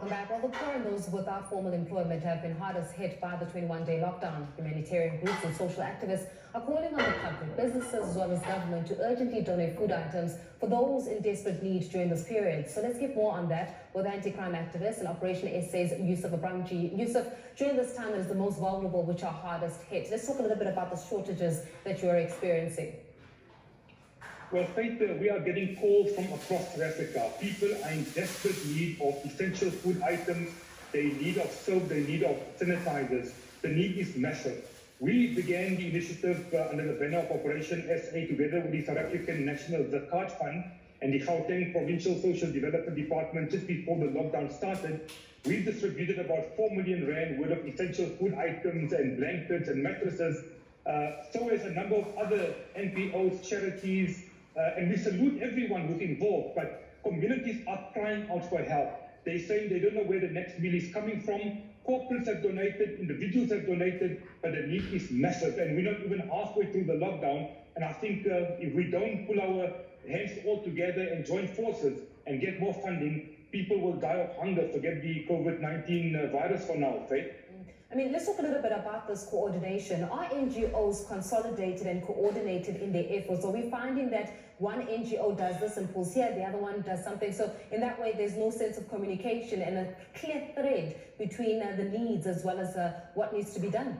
welcome back. Well, the poor and those without formal employment have been hardest hit by the 21-day lockdown. Humanitarian groups and social activists are calling on the public, businesses as well as government to urgently donate food items for those in desperate need during this period. So let's get more on that with anti-crime activist and Operation SA's Yusuf Abramjee. Yusuf, during this time that is the most vulnerable, which are hardest hit, let's talk a little bit about the shortages that you are experiencing. Well, Faith, we are getting calls from across South Africa. People are in desperate need of essential food items. They need of soap, they need of sanitizers. The need is massive. We began the initiative under the banner of Operation SA together with the South African National Zakat Fund and the Gauteng Provincial Social Development Department just before the lockdown started. We distributed about 4 million rand worth of essential food items and blankets and mattresses. So as a number of other NPOs, charities, and we salute everyone who's involved, but communities are crying out for help. They're saying they don't know where the next meal is coming from. Corporates have donated, individuals have donated, but the need is massive, and we're not even halfway through the lockdown. And I think if we don't pull our hands all together and join forces and get more funding, people will die of hunger. Forget the COVID-19 virus for now, Faith. I mean, let's talk a little bit about this coordination. Are NGOs consolidated and coordinated in their efforts? Are we finding that one NGO does this and pulls here, the other one does something? So in that way, there's no sense of communication and a clear thread between the needs as well as what needs to be done.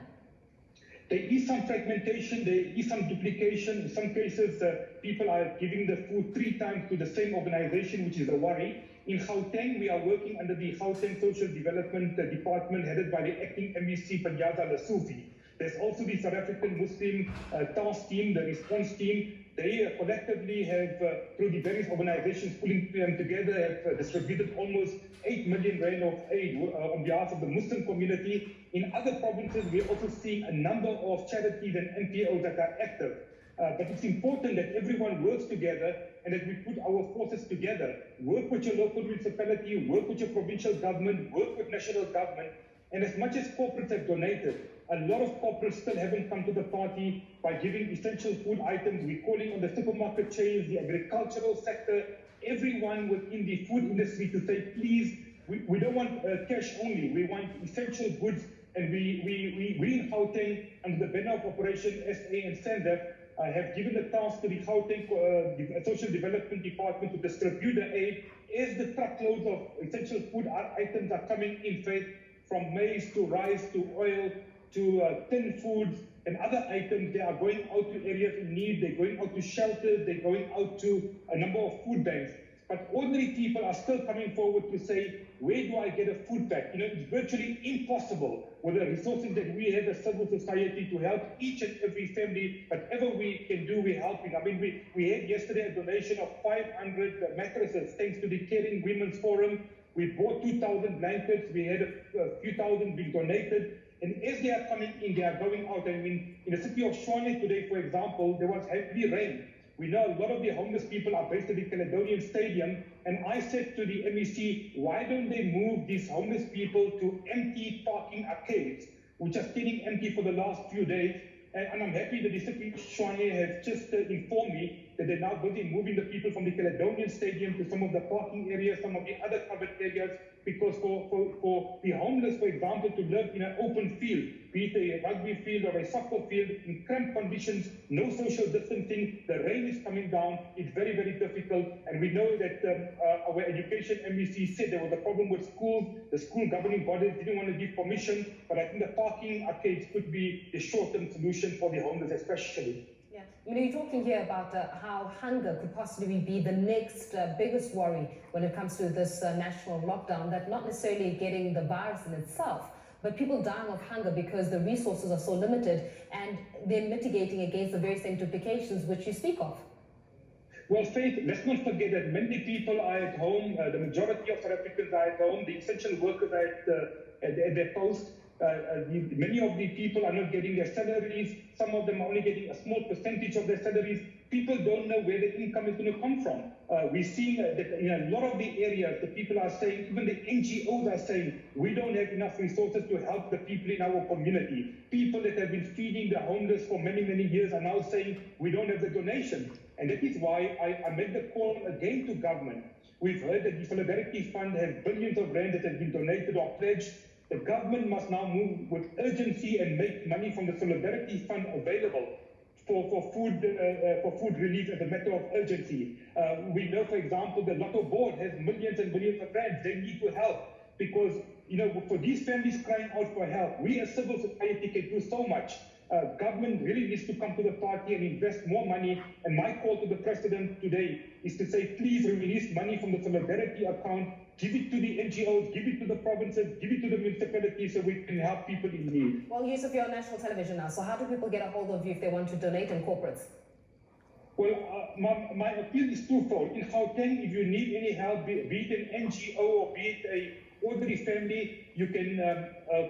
There is some fragmentation, there is some duplication. In some cases, people are giving the food 3 times to the same organization, which is a worry. In Gauteng, we are working under the Gauteng Social Development Department, headed by the acting MEC, Panyaza Lesufi. There's also the South African Muslim task team, the response team. They collectively have, through the various organizations pulling them together, have distributed almost 8 million rand of aid on behalf of the Muslim community. In other provinces, we're also seeing a number of charities and NPOs that are active. But it's important that everyone works together and that we put our forces together. Work with your local municipality, work with your provincial government, work with national government. And as much as corporates have donated, a lot of corporates still haven't come to the party by giving essential food items. We're calling on the supermarket chains, the agricultural sector, everyone within the food industry to say, please, we don't want cash only. We want essential goods. And we in Gauteng, under the banner of Operation SA and SANDF, have given the task to the Gauteng Social Development Department to distribute the aid as the truckloads of essential food items are coming in, Faith, from maize to rice to oil to tin foods and other items. They are going out to areas in need, they're going out to shelters, they're going out to a number of food banks. But ordinary people are still coming forward to say, where do I get a food pack? You know, it's virtually impossible with the resources that we have as civil society to help each and every family. Whatever we can do, we're helping. I mean, we had yesterday a donation of 500 mattresses, thanks to the Caring Women's Forum. We bought 2,000 blankets. We had a few thousand being donated. And as they are coming in, they are going out. I mean, in the city of Tshwane today, for example, there was heavy rain. We know a lot of the homeless people are based at the Caledonian Stadium, and I said to the MEC, why don't they move these homeless people to empty parking arcades, which are sitting empty for the last few days? And I'm happy that the city of Tshwane has just informed me that they're now busy moving the people from the Caledonian Stadium to some of the parking areas, some of the other covered areas, because for the homeless, for example, to live in an open field, be it a rugby field or a soccer field, in cramped conditions, no social distancing, the rain is coming down, it's very, very difficult. And we know that our education MEC said there was a problem with schools, the school governing bodies didn't want to give permission, but I think the parking arcades could be the short-term solution for the homeless especially. Yeah, you know, you're talking here about how hunger could possibly be the next biggest worry when it comes to this national lockdown, that not necessarily getting the virus in itself, but people dying of hunger because the resources are so limited and they're mitigating against the very same duplications which you speak of. Well, Faith, let's not forget that many people are at home. The majority of South Africans are at home. The essential workers are at their post. Many of the people are not getting their salaries. Some of them are only getting a small percentage of their salaries. People don't know where the income is going to come from. We're seeing that in a lot of the areas, the people are saying, even the NGOs are saying, we don't have enough resources to help the people in our community. People that have been feeding the homeless for many, many years are now saying, we don't have the donation. And that is why I made the call again to government. We've heard that the Solidarity Fund has billions of rand that has been donated or pledged. The government must now move with urgency and make money from the Solidarity Fund available for food relief as a matter of urgency. We know, for example, the Lotto board has millions and millions of rands. They need to help because, for these families crying out for help, we as civil society can do so much. Government really needs to come to the party and invest more money. And my call to the president today is to say, please release money from the solidarity account, give it to the NGOs, give it to the provinces, give it to the municipalities so we can help people in need. Well, Yusuf, you're on national television now, so how do people get a hold of you if they want to donate in corporates? Well, my appeal is twofold. In Gauteng, if you need any help, be it an NGO or be it a ordinary family, you can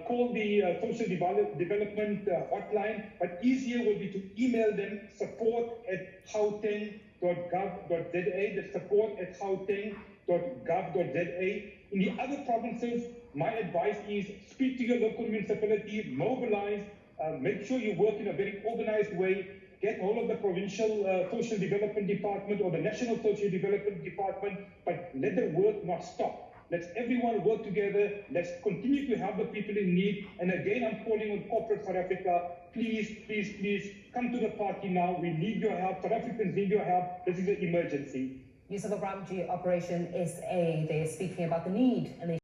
call the social development hotline, but easier will be to email them support@gauteng.gov.za, that's support@gauteng.gov.za. In the other provinces, my advice is speak to your local municipality, mobilize, make sure you work in a very organized way, get hold of the provincial social development department or the national social development department, but let the work not stop. Let's everyone work together. Let's continue to help the people in need. And again, I'm calling on corporate South Africa, please, please, please come to the party now. We need your help. South Africans need your help. This is an emergency. Yusuf Abramjee, Operation SA, they're speaking about the need and they